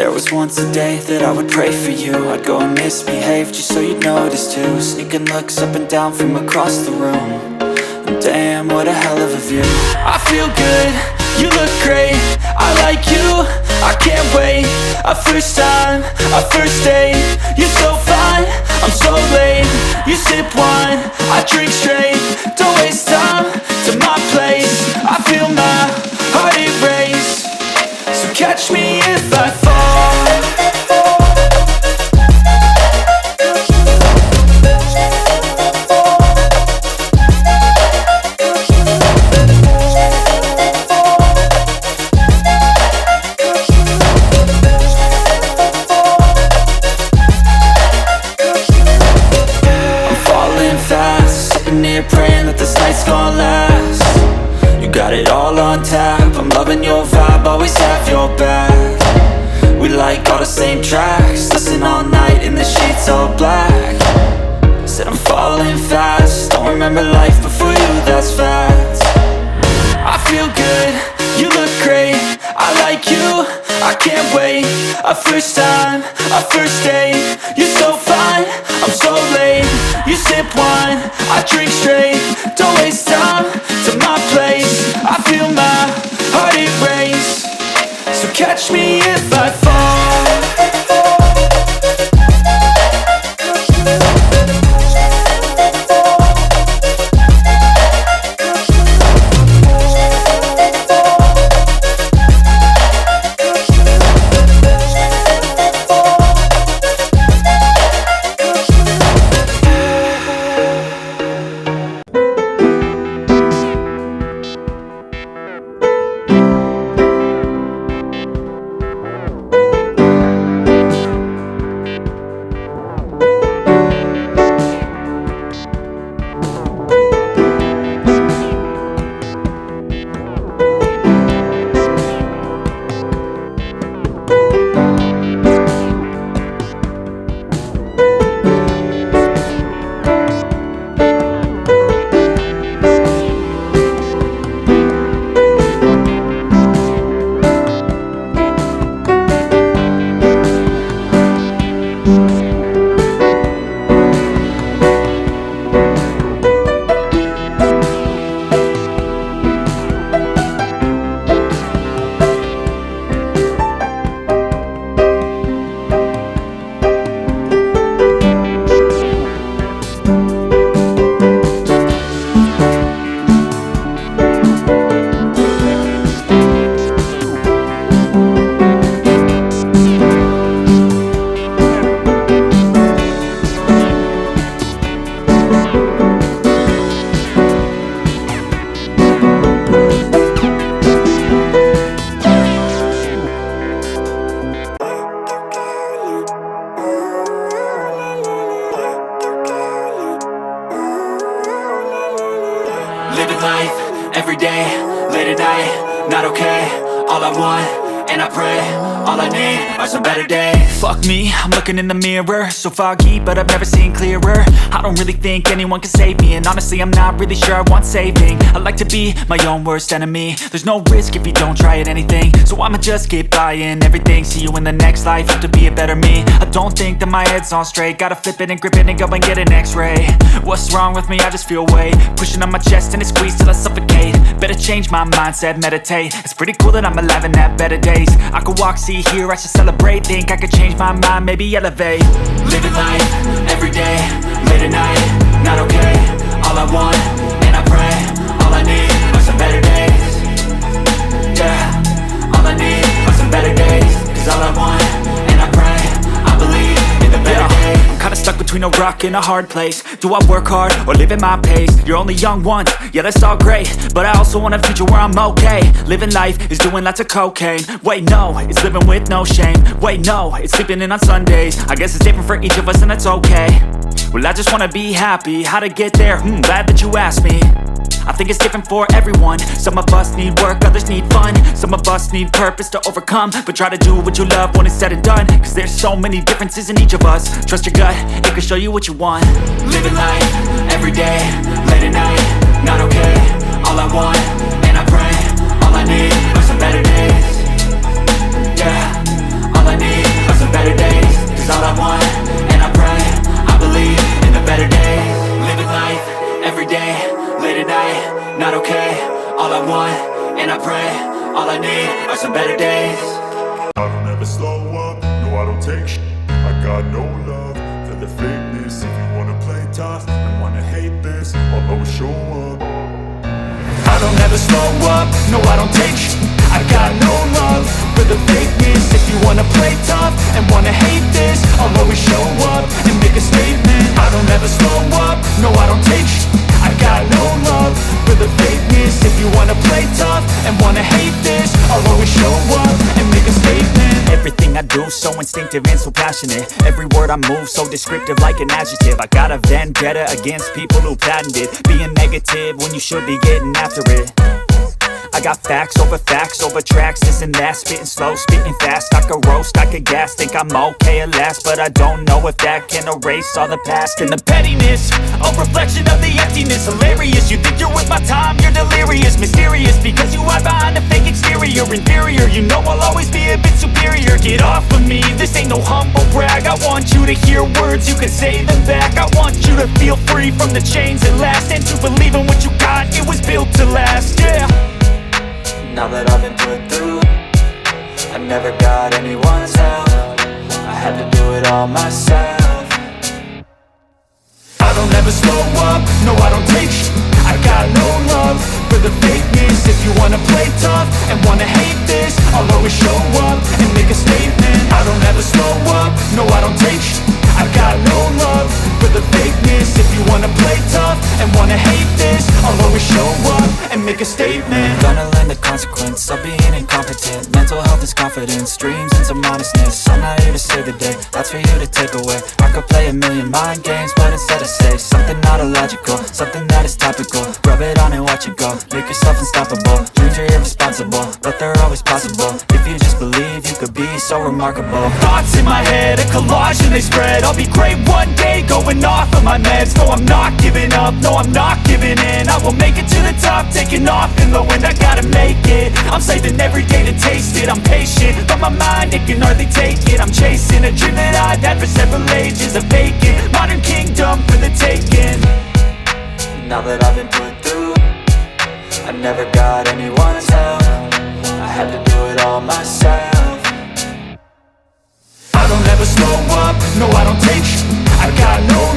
There was once a day that I would pray for you. I'd go and misbehave just so you'd notice too. Sneaking looks up and down from across the room. And damn, what a hell of a view. I feel good, you look great, I like you, I can't wait. A first time, a first date. You're so fine, I'm so late. You sip wine, I drink straight. Don't waste time to my place. I feel my heart erase. So catch me if I fall. Praying that this night's gonna last. You got it all on tap, I'm loving your vibe, always have your back. We like all the same tracks, listen all night in the sheets all black. Said I'm falling fast, don't remember life before you, that's fact. I feel good, you look great, I like you, I can't wait. A first time, a first date. You're so fine, I'm so late. You sip wine, I drink straight. Don't waste time to my place. I feel my heart erase. So catch me if I fall. Living life, everyday, late at night, not okay. All I want, and I pray, all I need are some better days. Fuck me, I'm looking in the mirror, so foggy, but I've never seen clearer. I don't really think anyone can save me, and honestly I'm not really sure I want saving. I like to be my own worst enemy. There's no risk if you don't try at anything, so I'ma just keep buying everything. See you in the next life, have to be a better me. I don't think that my head's on straight, gotta flip it and grip it and go and get an x-ray. What's wrong with me? I just feel weight pushing on my chest and it squeezes till I suffocate. Better change my mindset, meditate. It's pretty cool that I'm alive and have better days. I could walk, see, hear, I should celebrate. Think I could change my mind, maybe elevate. Living life, everyday, late at night, not okay. All I want, and I pray, all I need are some better days. Yeah, all I need are some better days. Cause all I want, and I pray, I believe in the better days. I'm kinda stuck between a rock and a hard place. Do I work hard or live at my pace? You're only young once, yeah that's all great, but I also want a future where I'm okay. Living life is doing lots of cocaine. Wait no, it's living with no shame. Wait no, it's sleeping in on Sundays. I guess it's different for each of us and that's okay. Well I just wanna be happy, how to get there? Glad that you asked me. I think it's different for everyone. Some of us need work, others need fun. Some of us need purpose to overcome. But try to do what you love when it's said and done. Cause there's so many differences in each of us. Trust your gut, it can show you what you want. Living life, everyday, late at night, not okay. All I want, and I pray, all I need are some better days. Yeah, all I need days. I don't ever slow up, no I don't take shit. I got no love for the fakeness. If you wanna play tough and wanna hate this, I'll always show up. I don't ever slow up, no I don't take shit. I got no love for the fakeness. If you wanna play tough and wanna hate this, I'll always show up and make a statement. I don't ever slow up, no I don't take shit. I got no love for the fakeness. If you wanna play tough and wanna hate this, I'll always show up and make a statement. Everything I do so instinctive and so passionate. Every word I move so descriptive like an adjective. I got a vendetta against people who patented being negative when you should be getting after it. I got facts over tracks, this and that. Spitting slow, spitting fast, I could roast, I could gas. Think I'm okay at last, but I don't know if that can erase all the past. And the pettiness, a reflection of the emptiness. Hilarious, you think you're with my time, you're delirious. Mysterious, because you hide behind a fake exterior. Inferior, you know I'll always be a bit superior. Get off of me, this ain't no humble brag. I want you to hear words, you can say them back. I want you to feel free from the chains that last, and to believe in what you got, it was built to last, yeah. Now that I've been put through, I never got anyone's help. I had to do it all myself. I don't ever slow up, no I don't take shit. I got no love for the fakeness. If you wanna play tough and wanna hate this, I'll always show up and make a statement. I don't ever slow up, no I don't take shit. I got no love for the fakeness. If you wanna play tough and wanna hate this, I'll always show up and make a statement. Gonna learn the consequence of being incompetent. Mental health is confidence, dreams and some honestness. I'm not here to save the day, that's for you to take away. I could play a million mind games, but instead I say something not illogical, something that is topical. Rub it on and watch it go, make yourself unstoppable. Dreams are irresponsible, but they're always possible. If you just believe, you could be so remarkable. Thoughts in my head, a collage and they spread. I'll be great one day, going off of my meds. No, I'm not giving up, no, I'm not giving in. I will make it to the top, taking off in the wind. I gotta make it, I'm saving every day to taste it. I'm patient, but my mind, it can hardly take it. I'm chasing a dream that I've had for several ages. A vacant, modern kingdom for the taking. Now that I've been put through, I never got anyone's help. I had to do it all myself. I don't ever slow up, no I don't take shit. I got no